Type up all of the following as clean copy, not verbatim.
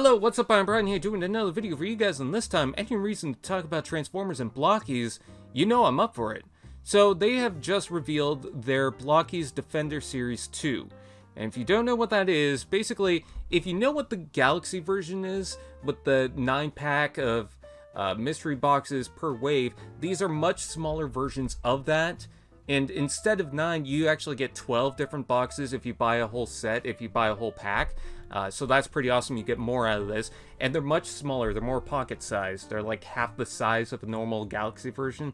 Hello, what's up? I'm Brian here doing another video for you guys, and this time, any reason to talk about Transformers and Blokees, you know I'm up for it. So they have just revealed their Blokees Defender Series-02. And if you don't know what that is, basically, if you know what the Galaxy version is, with the 9-pack of mystery boxes per wave, these are much smaller versions of that. And instead of 9, you actually get 12 different boxes if you buy a whole set, if you buy a whole pack. So that's pretty awesome. You get more out of this. And they're much smaller. They're more pocket-sized. They're like half the size of a normal Galaxy version.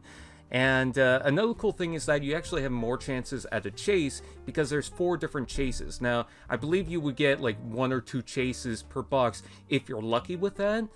And another cool thing is that you actually have more chances at a chase because there's 4 different chases. Now, I believe you would get like 1 or 2 chases per box if you're lucky with that.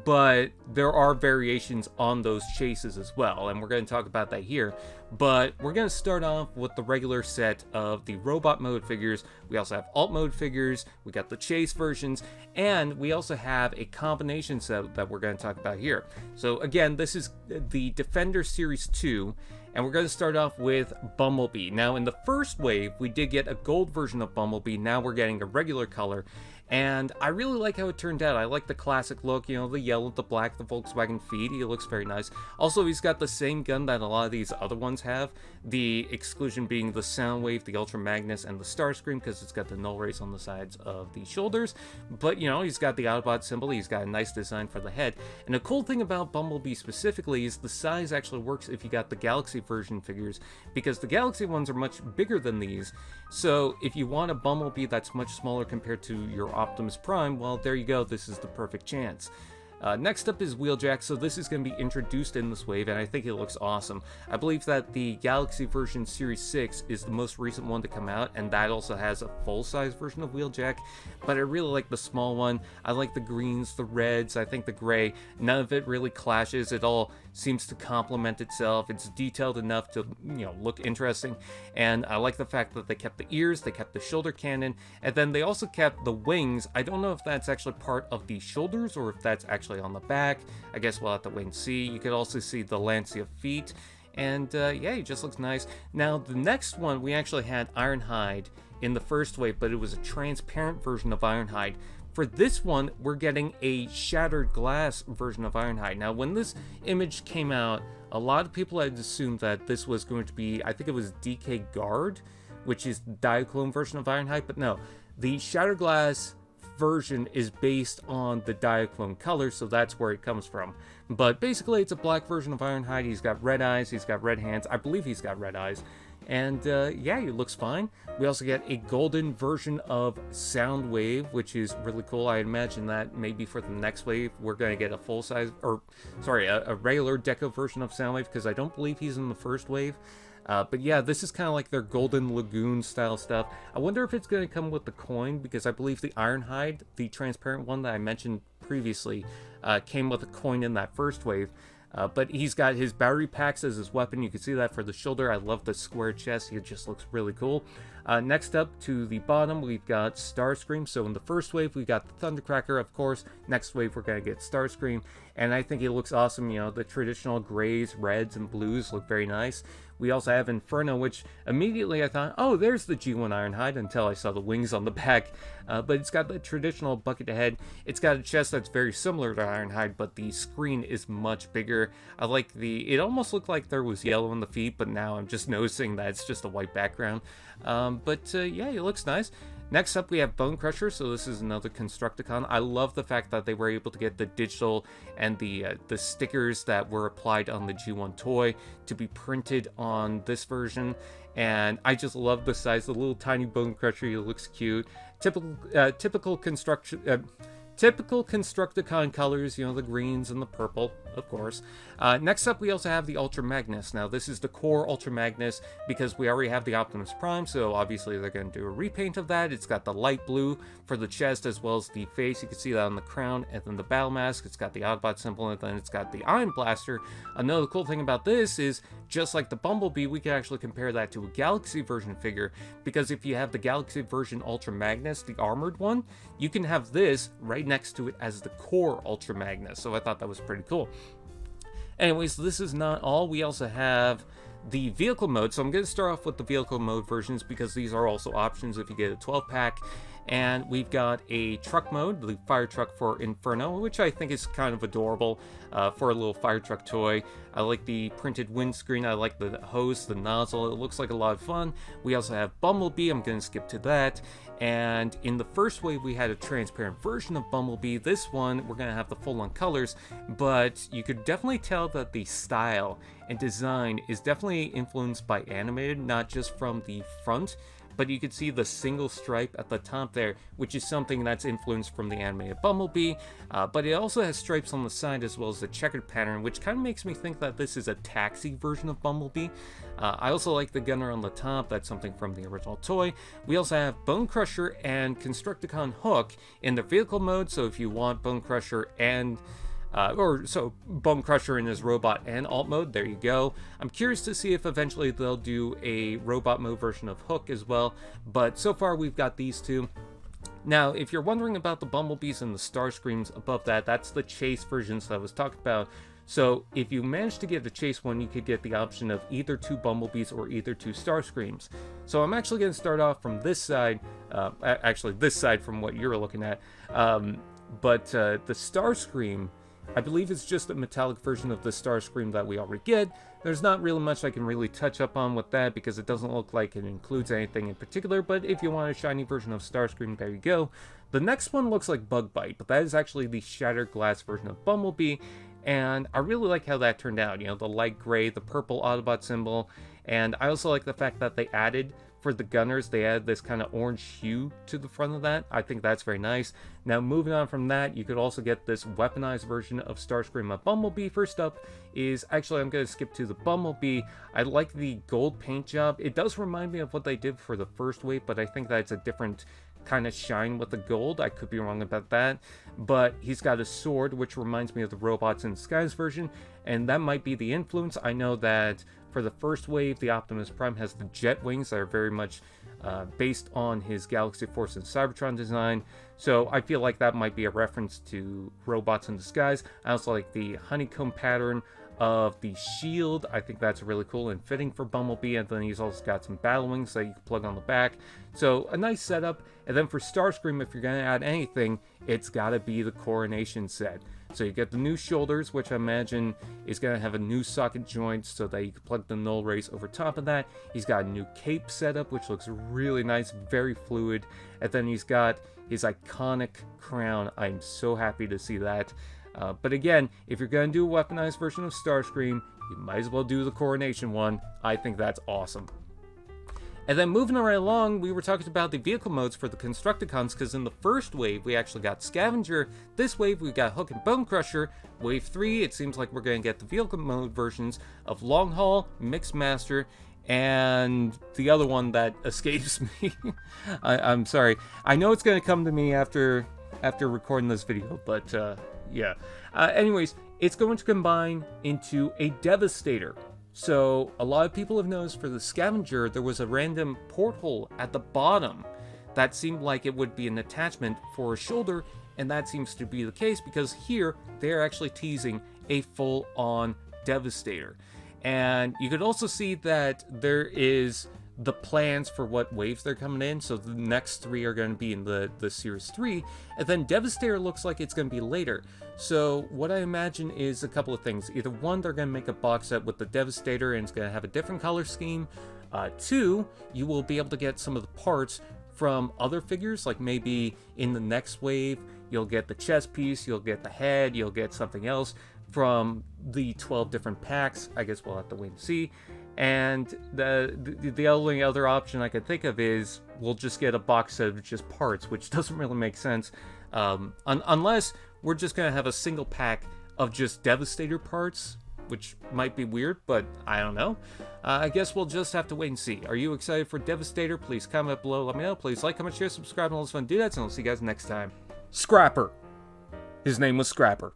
But there are variations on those chases as well, and we're going to talk about that here. But we're going to start off with the regular set of the robot mode figures. We also have alt mode figures, we got the chase versions, and we also have a combination set that we're going to talk about here. So again, this is the Defender Series 2, and we're going to start off with Bumblebee. Now in the first wave, we did get a gold version of Bumblebee, now we're getting a regular color. And I really like how it turned out. I like the classic look, you know, the yellow, the black, the Volkswagen feet. He looks very nice. Also, he's got the same gun that a lot of these other ones have. The exclusion being the Soundwave, the Ultra Magnus, and the Starscream, because it's got the null rays on the sides of the shoulders. But, you know, he's got the Autobot symbol. He's got a nice design for the head. And the cool thing about Bumblebee specifically is the size actually works if you got the Galaxy version figures, because the Galaxy ones are much bigger than these. So if you want a Bumblebee that's much smaller compared to your Optimus Prime, well, there you go. This is the perfect chance. Next up is Wheeljack, so this is going to be introduced in this wave, and I think it looks awesome. I believe that the Galaxy version Series 6 is the most recent one to come out, and that also has a full-size version of Wheeljack, but I really like the small one. I like the greens, the reds, I think the gray. None of it really clashes. It all seems to complement itself. It's detailed enough to, you know, look interesting, and I like the fact that they kept the ears, they kept the shoulder cannon, and then they also kept the wings. I don't know if that's actually part of the shoulders or if that's actually on the back. I guess we'll have to wait and see. You could also see the Lancia feet, and yeah, he just looks nice. Now, the next one, we actually had Ironhide in the first wave, but it was a transparent version of Ironhide. For this one, we're getting a Shattered Glass version of Ironhide. Now, when this image came out, a lot of people had assumed that this was going to be, I think it was DK Guard, which is the Diaclone version of Ironhide, but no. The Shattered Glass version is based on the Diaclone color, so that's where it comes from. But basically, it's a black version of Ironhide. He's got red eyes, he's got red hands. I believe he's got red eyes. And yeah, he looks fine. We also get a golden version of Soundwave, which is really cool. I imagine that maybe for the next wave, we're going to get a full-size, or sorry, a regular deco version of Soundwave, because I don't believe he's in the first wave. But yeah, this is kind of like their Golden Lagoon style stuff. I wonder if it's going to come with the coin, because I believe the Ironhide, the transparent one that I mentioned previously, came with a coin in that first wave. But he's got his battery packs as his weapon. You can see that for the shoulder. I love the square chest. It just looks really cool. Next up to the bottom, we've got Starscream. So in the first wave, we got the Thundercracker, of course. Next wave, we're going to get Starscream. And I think it looks awesome. You know, the traditional grays, reds, and blues look very nice. We also have Inferno, which immediately I thought, oh, there's the G1 Ironhide, until I saw the wings on the back. But it's got the traditional bucket head. It's got a chest that's very similar to Ironhide, but the screen is much bigger. I like it almost looked like there was yellow on the feet, but now I'm just noticing that it's just a white background. Yeah, it looks nice. Next up, we have Bonecrusher, so this is another Constructicon. I love the fact that they were able to get the digital and the stickers that were applied on the G1 toy to be printed on this version, and I just love the size. The little tiny Bonecrusher, he looks cute. Typical Constructicon colors, you know, the greens and the purple, of course. Next up, we also have the Ultra Magnus. Now, this is the core Ultra Magnus because we already have the Optimus Prime, so obviously they're going to do a repaint of that. It's got the light blue for the chest as well as the face. You can see that on the crown, and then the battle mask. It's got the Autobot symbol, and then it's got the Iron Blaster. Another cool thing about this is, just like the Bumblebee, we can actually compare that to a Galaxy version figure, because if you have the Galaxy version Ultra Magnus, the armored one, you can have this right next to it as the core Ultra Magnus, so I thought that was pretty cool. Anyways, this is not all. We also have the vehicle mode, so I'm going to start off with the vehicle mode versions because these are also options if you get a 12-pack. And we've got a truck mode, the fire truck for Inferno, which I think is kind of adorable for a little fire truck toy. I like the printed windscreen, I like the hose, the nozzle, it looks like a lot of fun. We also have Bumblebee, I'm going to skip to that. And in the first wave we had a transparent version of Bumblebee. This one we're going to have the full-on colors, but you could definitely tell that the style and design is definitely influenced by animated, not just from the front, but you can see the single stripe at the top there, which is something that's influenced from the animated Bumblebee, but it also has stripes on the side as well as the checkered pattern, which kind of makes me think that this is a taxi version of Bumblebee. I also like the gunner on the top, that's something from the original toy. We also have Bonecrusher and Constructicon Hook in the vehicle mode, so if you want Bonecrusher and Bonecrusher in his robot and alt mode, there you go. I'm curious to see if eventually they'll do a robot mode version of Hook as well, but so far we've got these two. Now, if you're wondering about the Bumblebees and the Starscreams above that, that's the chase versions that I was talking about. So if you manage to get the chase one, you could get the option of either 2 Bumblebees or either 2 Starscreams. So I'm actually going to start off from this side, actually this side from what you're looking at, but the Starscream, I believe it's just a metallic version of the Starscream that we already get. There's not really much I can really touch up on with that because it doesn't look like it includes anything in particular, but if you want a shiny version of Starscream, there you go. The next one looks like Bug Bite, but that is actually the Shattered Glass version of Bumblebee, and I really like how that turned out. You know, the light gray, the purple Autobot symbol, and I also like the fact that they added, for the gunners, they add this kind of orange hue to the front of that. I think that's very nice. Now, moving on from that, you could also get this weaponized version of Starscream and Bumblebee. First up is, actually, I'm going to skip to the Bumblebee. I like the gold paint job. It does remind me of what they did for the first wave, but I think that's a different kind of shine with the gold. I could be wrong about that. But he's got a sword, which reminds me of the Robots in Disguise version, and that might be the influence. I know that for the first wave, the Optimus Prime has the jet wings that are very much based on his Galaxy Force and Cybertron design, so I feel like that might be a reference to Robots in Disguise. I also like the honeycomb pattern of the shield. I think that's really cool and fitting for Bumblebee, and then he's also got some battle wings that you can plug on the back. So a nice setup. And then for Starscream, if you're going to add anything, it's got to be the Coronation set. So you get the new shoulders, which I imagine is going to have a new socket joint so that you can plug the null rays over top of that. He's got a new cape setup, which looks really nice, very fluid. And then he's got his iconic crown. I'm so happy to see that. But again, if you're going to do a weaponized version of Starscream, you might as well do the Coronation one. I think that's awesome. And then moving right along, we were talking about the vehicle modes for the Constructicons, because in the first wave, we actually got Scavenger. This wave, we got Hook and Bonecrusher. Wave 3, it seems like we're going to get the vehicle mode versions of Long Haul, Mixed Master, and the other one that escapes me. I'm sorry. I know it's going to come to me after recording this video, but yeah. Anyways, it's going to combine into a Devastator. So a lot of people have noticed for the Scavenger, there was a random porthole at the bottom that seemed like it would be an attachment for a shoulder, and that seems to be the case because here they're actually teasing a full-on Devastator. And you could also see that there is the plans for what waves they're coming in. So the next 3 are going to be in the Series 3, and then Devastator looks like it's going to be later. So what I imagine is a couple of things. Either one, they're going to make a box set with the Devastator and it's going to have a different color scheme. 2, you will be able to get some of the parts from other figures, like maybe in the next wave, you'll get the chest piece, you'll get the head, you'll get something else from the 12 different packs. I guess we'll have to wait and see. And the only other option I could think of is we'll just get a box set of just parts, which doesn't really make sense, unless we're just going to have a single pack of just Devastator parts, which might be weird, but I don't know. I guess we'll just have to wait and see. Are you excited for Devastator? Please comment below, let me know. Please like, comment, share, subscribe, and all those fun do that, and I'll see you guys next time. Scrapper. His name was Scrapper.